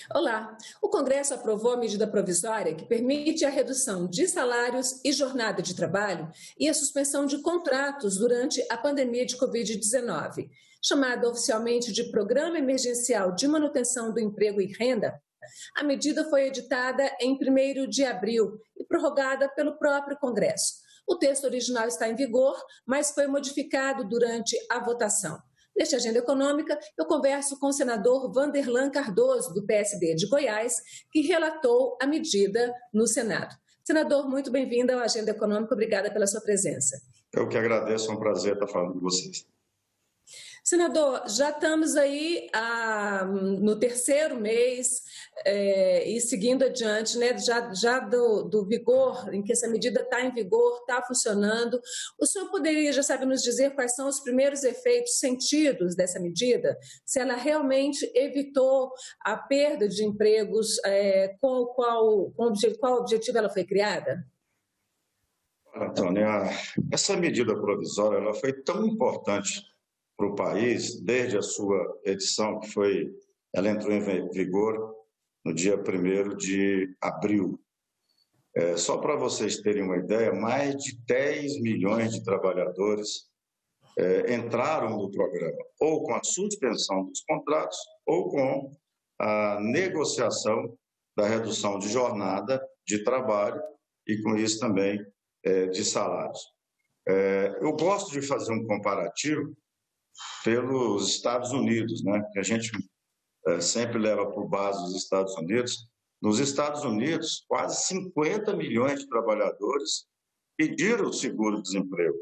Olá! O Congresso aprovou a medida provisória que permite a redução de salários e jornada de trabalho e a suspensão de contratos durante a pandemia de Covid-19. Chamada oficialmente de Programa Emergencial de Manutenção do Emprego e Renda, a medida foi editada em 1º de abril e prorrogada pelo próprio Congresso. O texto original está em vigor, mas foi modificado durante a votação. Neste Agenda Econômica, eu converso com o senador Vanderlan Cardoso, do PSD de Goiás, que relatou a medida no Senado. Senador, muito bem-vindo ao Agenda Econômica, obrigada pela sua presença. Eu que agradeço, é um prazer estar falando com vocês. Senador, já estamos aí no 3º mês e seguindo adiante, né, já do vigor, em que essa medida está em vigor, está funcionando. O senhor poderia, já sabe, nos dizer quais são os primeiros efeitos sentidos dessa medida? Se ela realmente evitou a perda de empregos, com qual objetivo ela foi criada? Antônia, essa medida provisória ela foi tão importante para o país, desde a sua edição, ela entrou em vigor no dia 1º de abril. Só para vocês terem uma ideia, mais de 10 milhões de trabalhadores entraram no programa, ou com a suspensão dos contratos, ou com a negociação da redução de jornada de trabalho e, com isso, também de salários. Eu gosto de fazer um comparativo pelos Estados Unidos, né? Que a gente sempre leva por base os Estados Unidos. Nos Estados Unidos, quase 50 milhões de trabalhadores pediram o seguro-desemprego.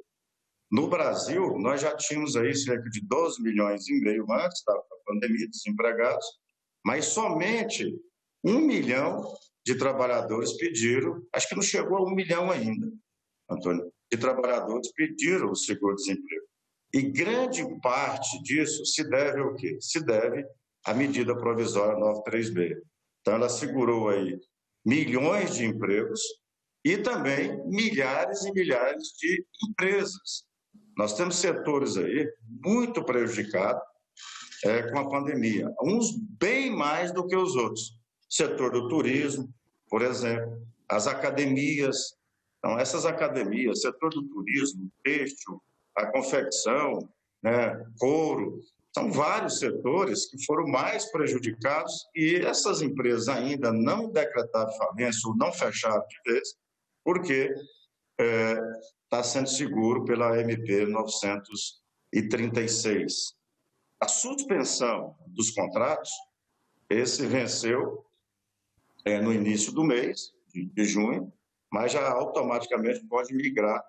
No Brasil, nós já tínhamos aí cerca de 12 milhões e meio antes da pandemia, desempregados, mas somente 1 milhão de trabalhadores pediram, acho que não chegou a 1 milhão ainda, Antônio, de trabalhadores pediram o seguro-desemprego. E grande parte disso se deve ao quê? Se deve à medida provisória 936. Então, ela segurou aí milhões de empregos e também milhares e milhares de empresas. Nós temos setores aí muito prejudicados com a pandemia, uns bem mais do que os outros. O setor do turismo, por exemplo, as academias. Então, essas academias, setor do turismo, têxtil, a confecção, né, couro, são vários setores que foram mais prejudicados e essas empresas ainda não decretaram falência ou não fecharam de vez, porque está sendo seguro pela MP 936. A suspensão dos contratos, esse venceu no início do mês, de junho, mas já automaticamente pode migrar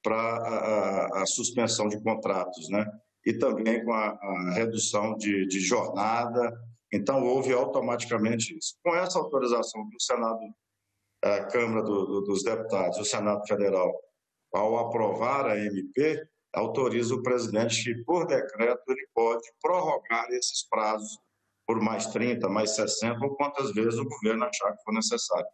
para a suspensão de contratos, né? E também com a redução de jornada. Então, houve automaticamente isso. Com essa autorização do Senado, a Câmara dos Deputados, o Senado Federal, ao aprovar a MP, autoriza o presidente que, por decreto, ele pode prorrogar esses prazos por mais 30, mais 60, ou quantas vezes o governo achar que for necessário.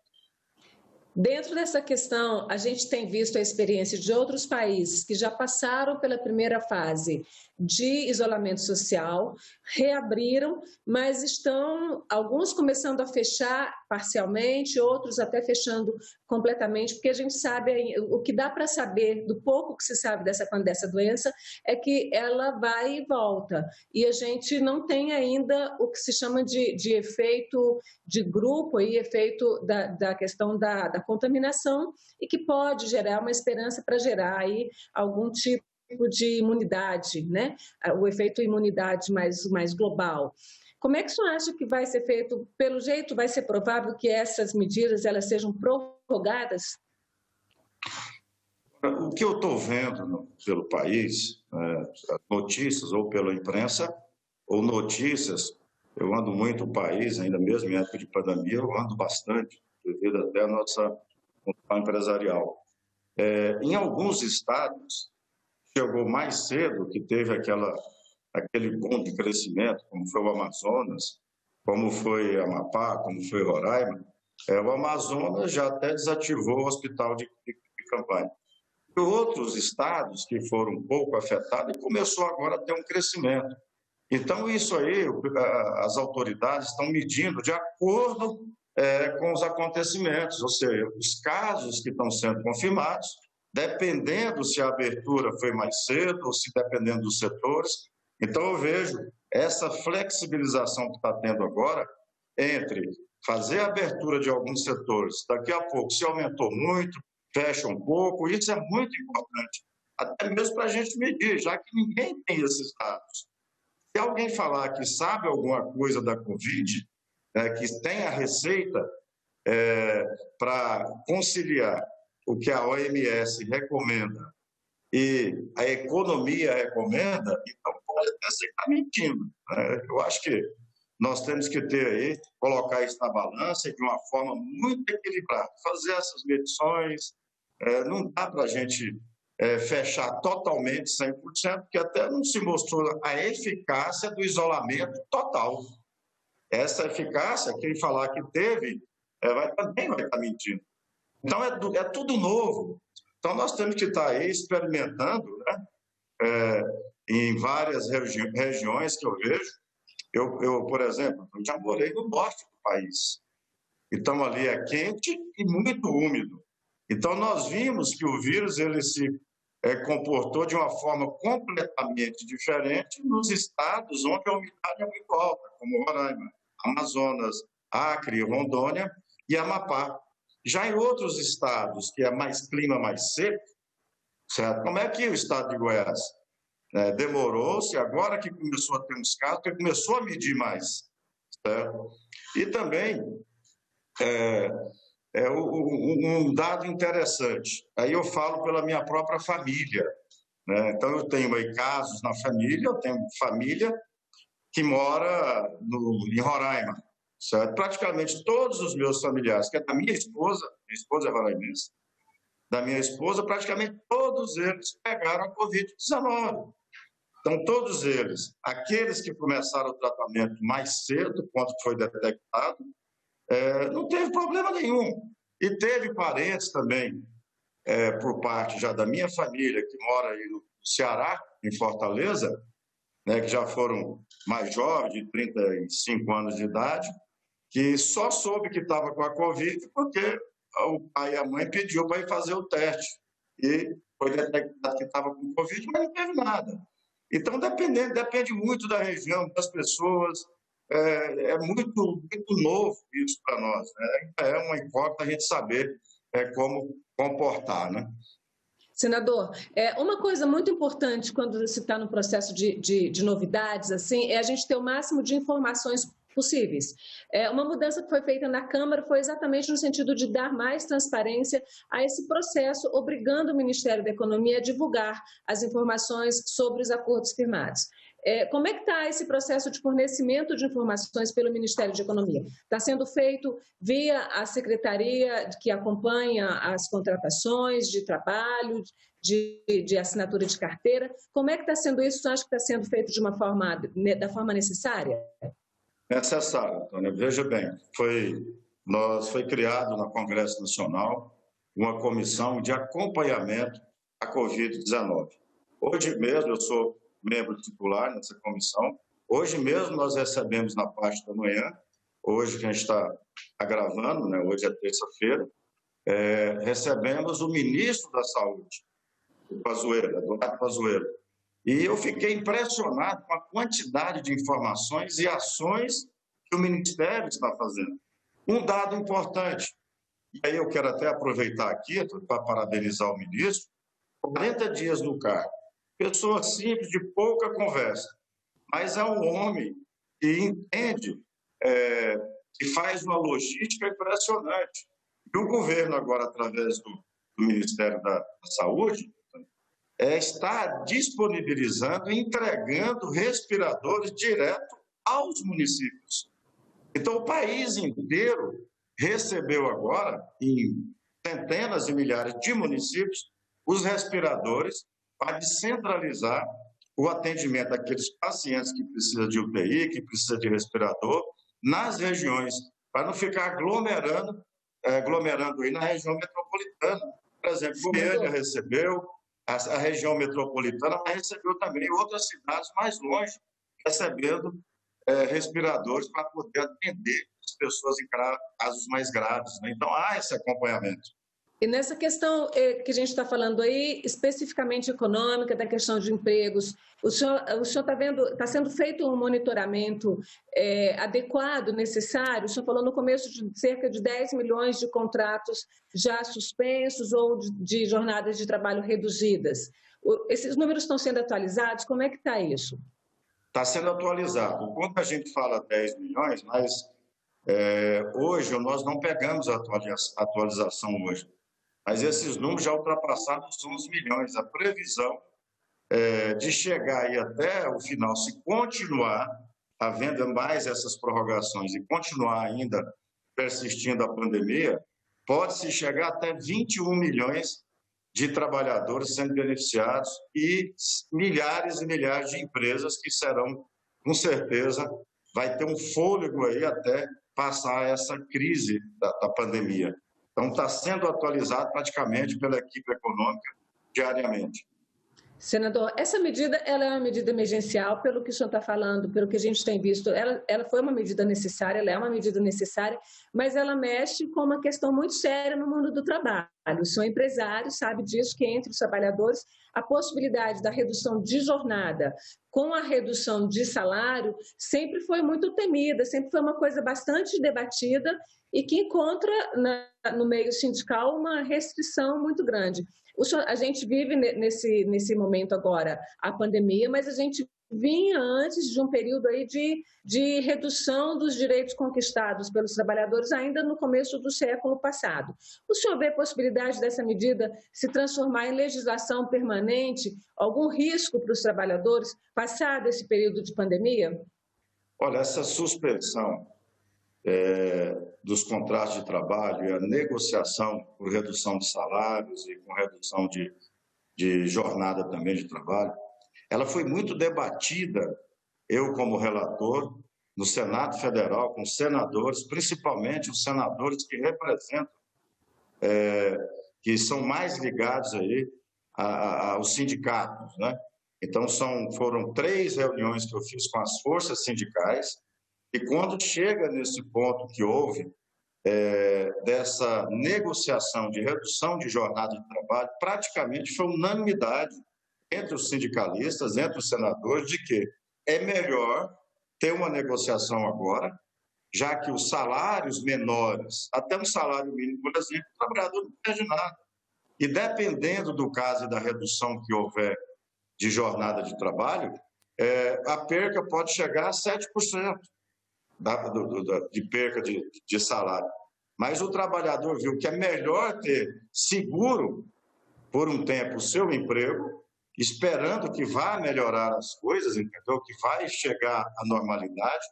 Dentro dessa questão, a gente tem visto a experiência de outros países que já passaram pela primeira fase de isolamento social, reabriram, mas estão alguns começando a fechar parcialmente, outros até fechando completamente, porque a gente sabe, o que dá para saber, do pouco que se sabe dessa doença, é que ela vai e volta. E a gente não tem ainda o que se chama de efeito de grupo, e efeito da questão da contaminação, e que pode gerar uma esperança para gerar aí algum tipo de imunidade, né? O efeito imunidade mais global. Como é que o senhor acha que vai ser feito? Pelo jeito, vai ser provável que essas medidas elas sejam prorrogadas? O que eu estou vendo pelo país, notícias ou pela imprensa, ou notícias, eu ando muito o país, ainda mesmo em época de pandemia, eu ando bastante, devido até à nossa função empresarial. Em alguns estados, chegou mais cedo, que teve aquele boom de crescimento, como foi o Amazonas, como foi Amapá, como foi Roraima. O Amazonas já até desativou o hospital de campanha. E outros estados que foram um pouco afetados, começou agora a ter um crescimento. Então, isso aí, as autoridades estão medindo de acordo com os acontecimentos, ou seja, os casos que estão sendo confirmados, dependendo se a abertura foi mais cedo ou se dependendo dos setores. Então, eu vejo essa flexibilização que está tendo agora entre fazer a abertura de alguns setores, daqui a pouco se aumentou muito, fecha um pouco, isso é muito importante, até mesmo para a gente medir, já que ninguém tem esses dados. Se alguém falar que sabe alguma coisa da Covid, que tem a receita para conciliar o que a OMS recomenda e a economia recomenda, então pode até ser que está mentindo. Eu acho que nós temos que ter aí, colocar isso na balança de uma forma muito equilibrada, fazer essas medições, não dá para a gente fechar totalmente 100%, porque até não se mostrou a eficácia do isolamento total. Essa eficácia, quem falar que teve, também vai estar mentindo. Então, é tudo novo. Então, nós temos que estar aí experimentando, né? Em várias regiões que eu vejo. Eu, por exemplo, já morei no norte do país. Então, ali é quente e muito úmido. Então, nós vimos que o vírus ele se comportou de uma forma completamente diferente nos estados onde a umidade é muito alta, como Roraima, Amazonas, Acre, Rondônia e Amapá. Já em outros estados, que é clima mais seco, certo? Como é que o estado de Goiás demorou-se, agora que começou a ter uns casos, que começou a medir mais, certo? E também um dado interessante, aí eu falo pela minha própria família, né? Então eu tenho aí casos na família, eu tenho família que mora em Roraima, certo? Praticamente todos os meus familiares, que é da minha esposa é roraimense, da minha esposa, praticamente todos eles pegaram a Covid-19. Então, todos eles, aqueles que começaram o tratamento mais cedo, quando foi detectado, não teve problema nenhum. E teve parentes também, por parte já da minha família, que mora aí no Ceará, em Fortaleza, né, que já foram mais jovens, de 35 anos de idade, que só soube que estava com a Covid porque o pai e a mãe pediu para ir fazer o teste. E foi detectado que estava com Covid, mas não teve nada. Então, depende muito da região, das pessoas. Muito novo isso para nós, né? É uma incógnita a gente saber como comportar, né? Senador, uma coisa muito importante quando se está no processo de novidades, assim, é a gente ter o máximo de informações possíveis. Uma mudança que foi feita na Câmara foi exatamente no sentido de dar mais transparência a esse processo, obrigando o Ministério da Economia a divulgar as informações sobre os acordos firmados. Como é que está esse processo de fornecimento de informações pelo Ministério da Economia? Está sendo feito via a secretaria que acompanha as contratações de trabalho, de assinatura de carteira? Como é que está sendo isso? Você acha que está sendo feito da forma necessária? Necessário, Antônia. Veja bem, foi criado no Congresso Nacional uma comissão de acompanhamento à Covid-19. Hoje mesmo, eu sou membro titular nessa comissão. Hoje mesmo nós recebemos na parte da manhã, hoje que a gente está gravando, né? Hoje é terça-feira, recebemos o ministro da Saúde, o Pazuello, Eduardo Pazuello. E eu fiquei impressionado com a quantidade de informações e ações que o Ministério está fazendo. Um dado importante, e aí eu quero até aproveitar aqui para parabenizar o ministro, 40 dias no cargo. Pessoa simples, de pouca conversa, mas é um homem que entende, que faz uma logística impressionante. E o governo agora, através do Ministério da Saúde, está disponibilizando e entregando respiradores direto aos municípios. Então, o país inteiro recebeu agora, em centenas de milhares de municípios, os respiradores para descentralizar o atendimento daqueles pacientes que precisam de UTI, que precisam de respirador, nas regiões, para não ficar aglomerando aí na região metropolitana. Por exemplo, Goiânia recebeu, a região metropolitana, mas recebeu também outras cidades mais longe, recebendo respiradores para poder atender as pessoas em casos mais graves, né? Então, há esse acompanhamento. E nessa questão que a gente está falando aí, especificamente econômica, da questão de empregos, o senhor está vendo, está sendo feito um monitoramento adequado, necessário? O senhor falou no começo de cerca de 10 milhões de contratos já suspensos ou de jornadas de trabalho reduzidas. Esses números estão sendo atualizados? Como é que está isso? Está sendo atualizado. Quando a gente fala 10 milhões, mas hoje nós não pegamos a atualização hoje. Mas esses números já ultrapassaram os 11 milhões. A previsão de chegar aí até o final, se continuar havendo mais essas prorrogações e continuar ainda persistindo a pandemia, pode-se chegar até 21 milhões de trabalhadores sendo beneficiados e milhares e milhares de empresas que serão, com certeza, vai ter um fôlego aí até passar essa crise da pandemia. Então, está sendo atualizado praticamente pela equipe econômica diariamente. Senador, essa medida ela é uma medida emergencial, pelo que o senhor está falando, pelo que a gente tem visto, ela foi uma medida necessária, ela é uma medida necessária, mas ela mexe com uma questão muito séria no mundo do trabalho. O senhor é empresário, sabe disso, que entre os trabalhadores, a possibilidade da redução de jornada com a redução de salário sempre foi muito temida, sempre foi uma coisa bastante debatida e que encontra no meio sindical uma restrição muito grande. A gente vive nesse momento agora a pandemia, mas a gente vinha antes de um período aí de redução dos direitos conquistados pelos trabalhadores ainda no começo do século passado. O senhor vê a possibilidade dessa medida se transformar em legislação permanente? Algum risco para os trabalhadores passado esse período de pandemia? Olha, essa suspensão dos contratos de trabalho e a negociação por redução de salários e com redução de jornada também de trabalho, ela foi muito debatida, eu como relator, no Senado Federal, com senadores, principalmente os senadores que representam, que são mais ligados aí aos sindicatos, né? Então, foram 3 reuniões que eu fiz com as forças sindicais, e quando chega nesse ponto que houve dessa negociação de redução de jornada de trabalho, praticamente foi unanimidade entre os sindicalistas, entre os senadores, de que é melhor ter uma negociação agora, já que os salários menores, até um salário mínimo, por exemplo, o trabalhador não perde nada. E dependendo do caso e da redução que houver de jornada de trabalho, a perca pode chegar a 7%. De perca de salário. Mas o trabalhador viu que é melhor ter seguro por um tempo o seu emprego, esperando que vá melhorar as coisas, entendeu? Que vai chegar à normalidade,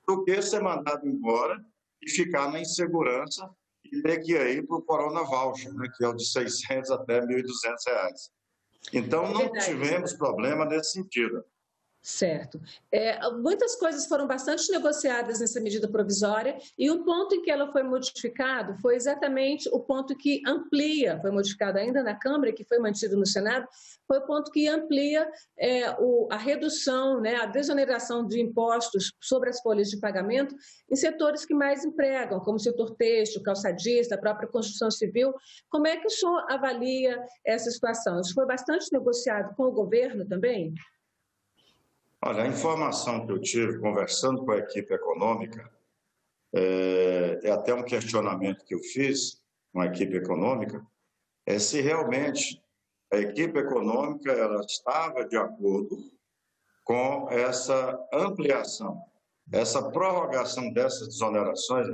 do que ser mandado embora e ficar na insegurança e ter que ir para o Corona Voucher, né? Que é o de 600 até R$ 1.200. Então, não tivemos problema nesse sentido. Certo. Muitas coisas foram bastante negociadas nessa medida provisória e o ponto em que ela foi modificado foi exatamente o ponto que amplia, foi modificado ainda na Câmara e que foi mantido no Senado, foi o ponto que amplia a redução, né, a desoneração de impostos sobre as folhas de pagamento em setores que mais empregam, como o setor têxtil, calçadista, a própria construção civil. Como é que o senhor avalia essa situação? Isso foi bastante negociado com o governo também? Olha, a informação que eu tive conversando com a equipe econômica, até um questionamento que eu fiz com a equipe econômica, se realmente a equipe econômica ela estava de acordo com essa ampliação, essa prorrogação dessas desonerações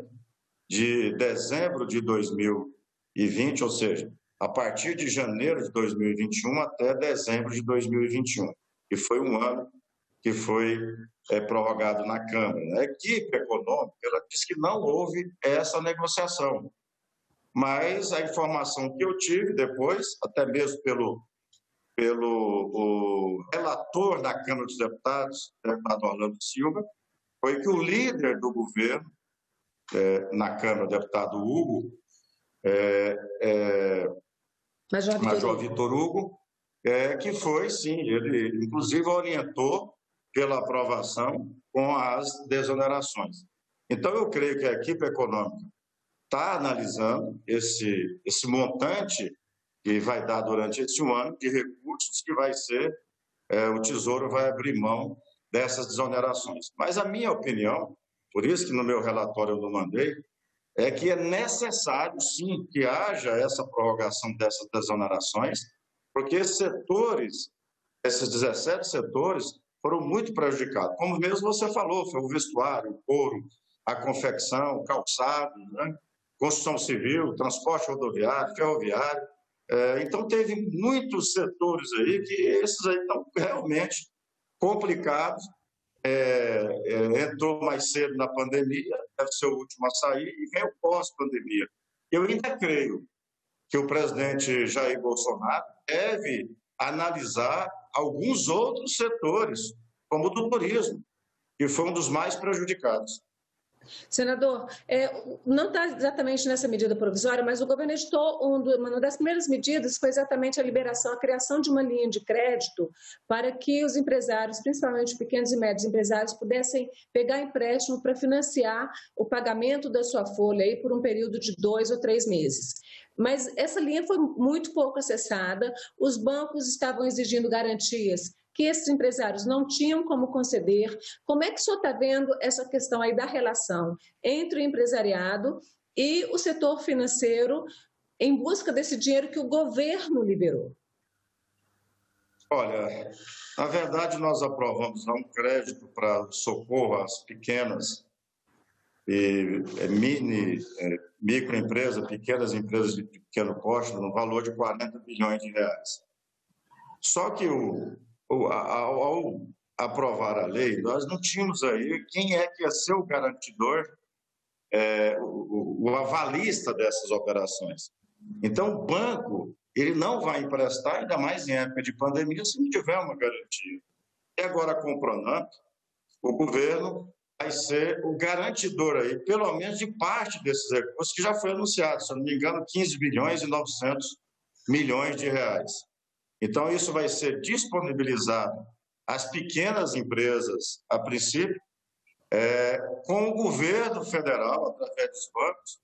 de dezembro de 2020, ou seja, a partir de janeiro de 2021 até dezembro de 2021, que foi um ano que foi prorrogado na Câmara. A equipe econômica ela disse que não houve essa negociação, mas a informação que eu tive depois, até mesmo pelo relator da Câmara dos Deputados, o deputado Orlando Silva, foi que o líder do governo na Câmara, o deputado Hugo, Major Vitor Hugo, que foi, sim, ele inclusive orientou pela aprovação com as desonerações. Então, eu creio que a equipe econômica está analisando esse montante que vai dar durante esse ano de recursos que vai ser, o Tesouro vai abrir mão dessas desonerações. Mas a minha opinião, por isso que no meu relatório eu não mandei, é que é necessário, sim, que haja essa prorrogação dessas desonerações, porque esses setores, esses 17 setores, foram muito prejudicados. Como mesmo você falou, foi o vestuário, o couro, a confecção, o calçado, né? Construção civil, transporte rodoviário, ferroviário. Então, teve muitos setores aí que esses aí estão realmente complicados. Entrou mais cedo na pandemia, deve ser o último a sair, e vem o pós-pandemia. Eu ainda creio que o presidente Jair Bolsonaro deve analisar alguns outros setores, como o do turismo, que foi um dos mais prejudicados. Senador, não está exatamente nessa medida provisória, mas o governo editou uma das primeiras medidas foi exatamente a liberação, a criação de uma linha de crédito para que os empresários, principalmente pequenos e médios empresários, pudessem pegar empréstimo para financiar o pagamento da sua folha aí por um período de 2 ou 3 meses. Mas essa linha foi muito pouco acessada, os bancos estavam exigindo garantias que esses empresários não tinham como conceder. Como é que o senhor está vendo essa questão aí da relação entre o empresariado e o setor financeiro em busca desse dinheiro que o governo liberou? Olha, na verdade, nós aprovamos um crédito para socorro às pequenas e microempresas, pequenas empresas de pequeno porte, no valor de 40 bilhões de reais. Só que ao aprovar a lei, nós não tínhamos aí quem é que ia ser o garantidor, o avalista dessas operações. Então, o banco ele não vai emprestar, ainda mais em época de pandemia, se não tiver uma garantia. E agora, com o Pronamp, o governo vai ser o garantidor aí, pelo menos de parte desses recursos que já foi anunciado, se eu não me engano, 15 bilhões e 900 milhões de reais. Então, isso vai ser disponibilizado às pequenas empresas, a princípio, com o governo federal, através dos bancos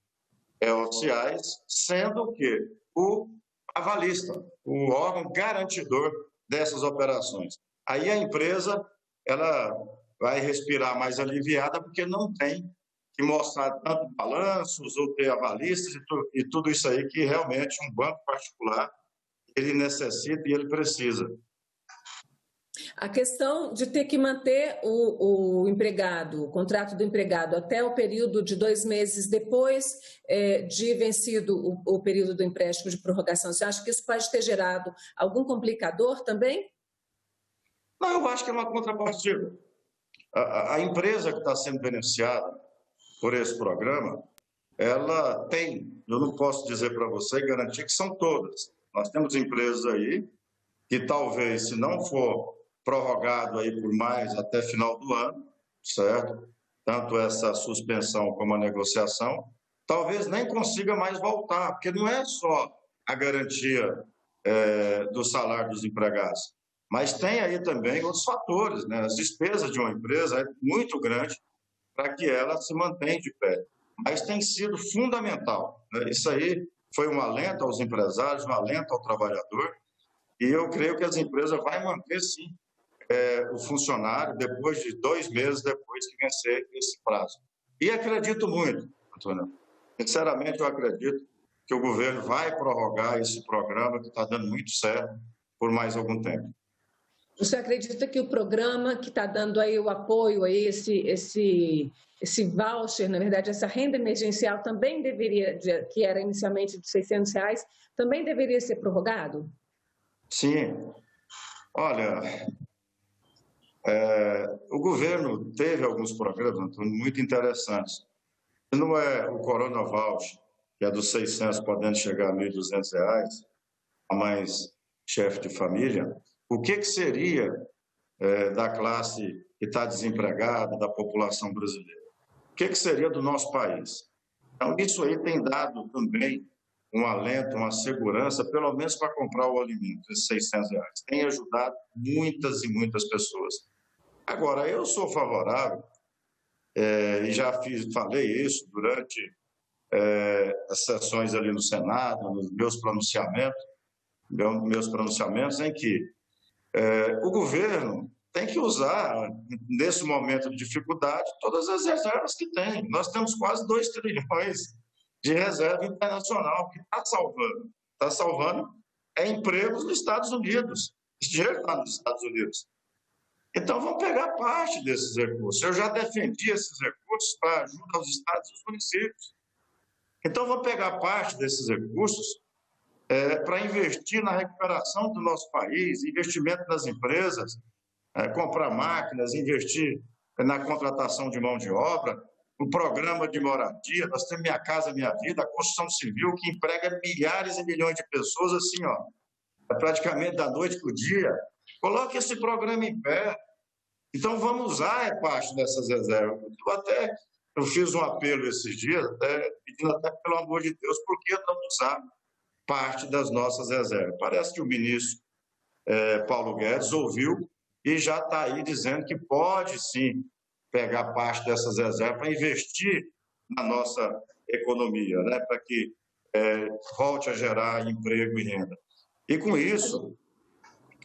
oficiais, sendo o quê? O avalista, o órgão garantidor dessas operações. Aí a empresa ela vai respirar mais aliviada, porque não tem que mostrar tanto balanços ou ter avalistas e tudo isso aí que realmente um banco particular ele necessita e ele precisa. A questão de ter que manter o empregado, o contrato do empregado até o período de 2 meses depois de vencido o período do empréstimo de prorrogação, você acha que isso pode ter gerado algum complicador também? Não, eu acho que é uma contrapartida. A empresa que está sendo beneficiada por esse programa, ela tem, eu não posso dizer para você e garantir que são todas. Nós temos empresas aí que talvez, se não for prorrogado aí por mais até final do ano, certo? Tanto essa suspensão como a negociação, talvez nem consiga mais voltar, porque não é só a garantia do salário dos empregados, mas tem aí também outros fatores, né? As despesas de uma empresa é muito grande para que ela se mantenha de pé. Mas tem sido fundamental, né? Isso aí foi um alento aos empresários, um alento ao trabalhador, e eu creio que as empresas vão manter, sim, o funcionário depois de 2 meses depois que vencer esse prazo. E acredito muito, Antônio, sinceramente eu acredito que o governo vai prorrogar esse programa que está dando muito certo por mais algum tempo. Você acredita que o programa que está dando aí o apoio a esse voucher, na verdade, essa renda emergencial também deveria, que era inicialmente de R$600, também deveria ser prorrogado? Sim. Olha, o governo teve alguns programas, Antônio, muito interessantes. Não é o Corona Voucher, que é dos 600 podendo chegar a R$1.200, a mais chefe de família. O que seria da classe que está desempregada, da população brasileira? O que seria do nosso país? Então, isso aí tem dado também um alento, uma segurança, pelo menos para comprar o alimento, esses R$600. Tem ajudado muitas e muitas pessoas. Agora, eu sou favorável, e já falei isso durante as sessões ali no Senado, nos meus pronunciamentos, em que o governo tem que usar, nesse momento de dificuldade, todas as reservas que tem. Nós temos quase 2 trilhões de reserva internacional que está salvando empregos nos Estados Unidos. Esse dinheiro está nos Estados Unidos. Então, vamos pegar parte desses recursos. Eu já defendi esses recursos para ajuda aos estados e aos municípios. Então, vamos pegar parte desses recursos para investir na recuperação do nosso país, investimento nas empresas, comprar máquinas, investir na contratação de mão de obra, o programa de moradia. Nós temos Minha Casa Minha Vida, a construção civil, que emprega milhares e milhões de pessoas assim, praticamente da noite para o dia. Coloque esse programa em pé. Então, vamos usar parte dessas reservas. Eu fiz um apelo esses dias, pedindo até, pelo amor de Deus, por que não usar parte das nossas reservas? Parece que o ministro Paulo Guedes ouviu e já está aí dizendo que pode, sim, pegar parte dessas reservas para investir na nossa economia, né? Para que volte a gerar emprego e renda. E, com isso,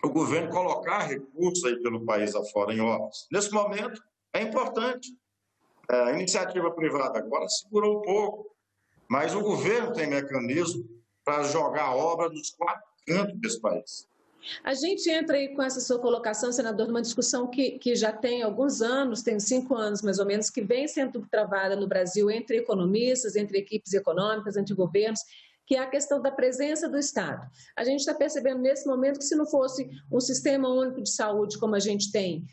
o governo colocar recursos aí pelo país afora em obras. Nesse momento, é importante. A iniciativa privada agora segurou um pouco, mas o governo tem mecanismo para jogar a obra nos 4 cantos desse país. A gente entra aí com essa sua colocação, senador, numa discussão que já tem alguns anos, tem 5 anos mais ou menos, que vem sendo travada no Brasil entre economistas, entre equipes econômicas, entre governos, que é a questão da presença do Estado. A gente está percebendo nesse momento que, se não fosse um sistema único de saúde como a gente tem,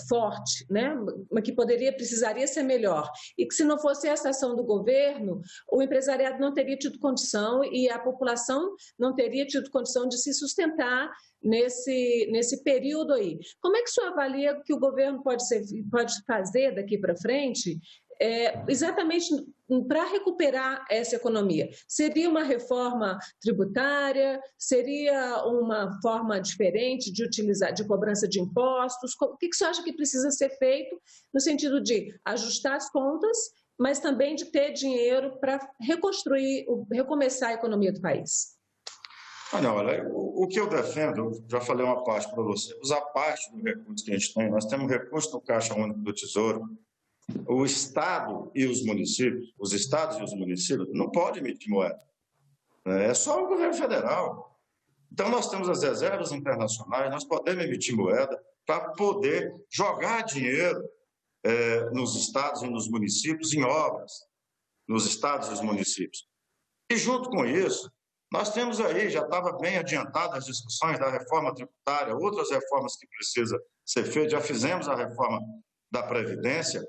forte, né? Que precisaria ser melhor, e que, se não fosse essa ação do governo, o empresariado não teria tido condição e a população não teria tido condição de se sustentar nesse período aí. Como é que o senhor avalia que o governo pode fazer daqui para frente, exatamente para recuperar essa economia? Seria uma reforma tributária? Seria uma forma diferente de cobrança de impostos? O que o senhor acha que precisa ser feito no sentido de ajustar as contas, mas também de ter dinheiro para recomeçar a economia do país? Olha, o que eu defendo, já falei uma parte para você, usar parte do recurso que a gente tem. Nós temos recurso no Caixa Único do Tesouro. O Estado e os municípios, não podem emitir moeda. É só o governo federal. Então, nós temos as reservas internacionais, nós podemos emitir moeda para poder jogar dinheiro nos estados e nos municípios em obras, nos estados e nos municípios. E, junto com isso, nós temos aí, já estava bem adiantadas as discussões da reforma tributária, outras reformas que precisam ser feitas, já fizemos a reforma da Previdência.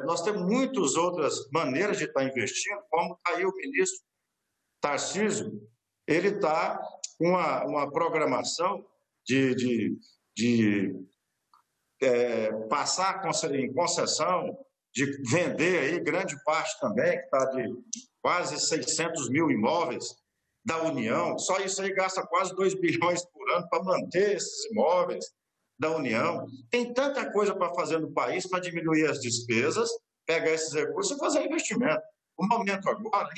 Nós temos muitas outras maneiras de estar investindo, como está aí o ministro Tarcísio. Ele está com uma programação de passar em concessão, de vender aí grande parte também, que está de quase 600 mil imóveis da União. Só isso aí gasta quase 2 bilhões por ano para manter esses imóveis da União. Tem tanta coisa para fazer no país para diminuir as despesas, pegar esses recursos e fazer investimento. O momento agora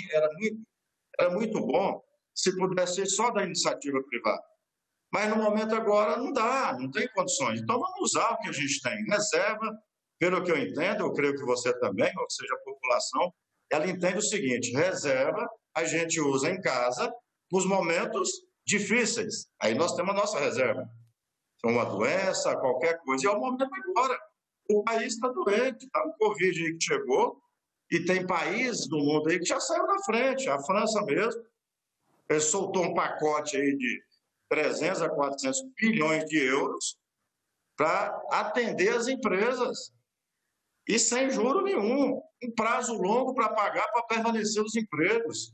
era muito bom se pudesse ser só da iniciativa privada. Mas no momento agora não dá, não tem condições. Então vamos usar o que a gente tem. Reserva, pelo que eu entendo, eu creio que você também, ou seja, a população, ela entende o seguinte: reserva a gente usa em casa nos momentos difíceis. Aí nós temos a nossa reserva. Uma doença, qualquer coisa. E é o momento agora. O país está doente, está no Covid aí que chegou, e tem países do mundo aí que já saiu na frente. A França mesmo, ele soltou um pacote aí de 300 a 400 bilhões de euros para atender as empresas. E sem juro nenhum. Um prazo longo para pagar, para permanecer os empregos.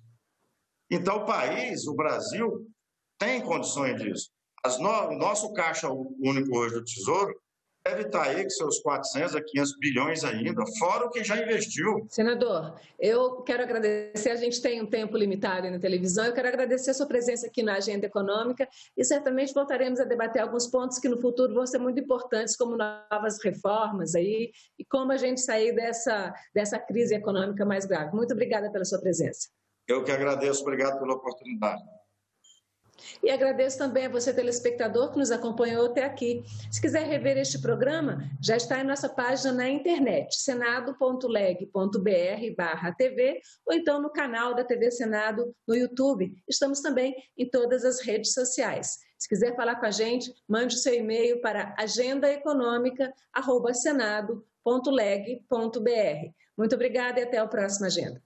Então, o país, o Brasil, tem condições disso. O nosso Caixa Único hoje do Tesouro, deve estar aí com seus 400 a 500 bilhões ainda, fora o que já investiu. Senador, eu quero agradecer, a gente tem um tempo limitado aí na televisão, eu quero agradecer a sua presença aqui na Agenda Econômica e certamente voltaremos a debater alguns pontos que no futuro vão ser muito importantes, como novas reformas aí e como a gente sair dessa crise econômica mais grave. Muito obrigada pela sua presença. Eu que agradeço, obrigado pela oportunidade. E agradeço também a você, telespectador, que nos acompanhou até aqui. Se quiser rever este programa, já está em nossa página na internet, senado.leg.br/TV, ou então no canal da TV Senado no YouTube. Estamos também em todas as redes sociais. Se quiser falar com a gente, mande o seu e-mail para agendaeconomica@senado.leg.br. Muito obrigada e até a próxima agenda.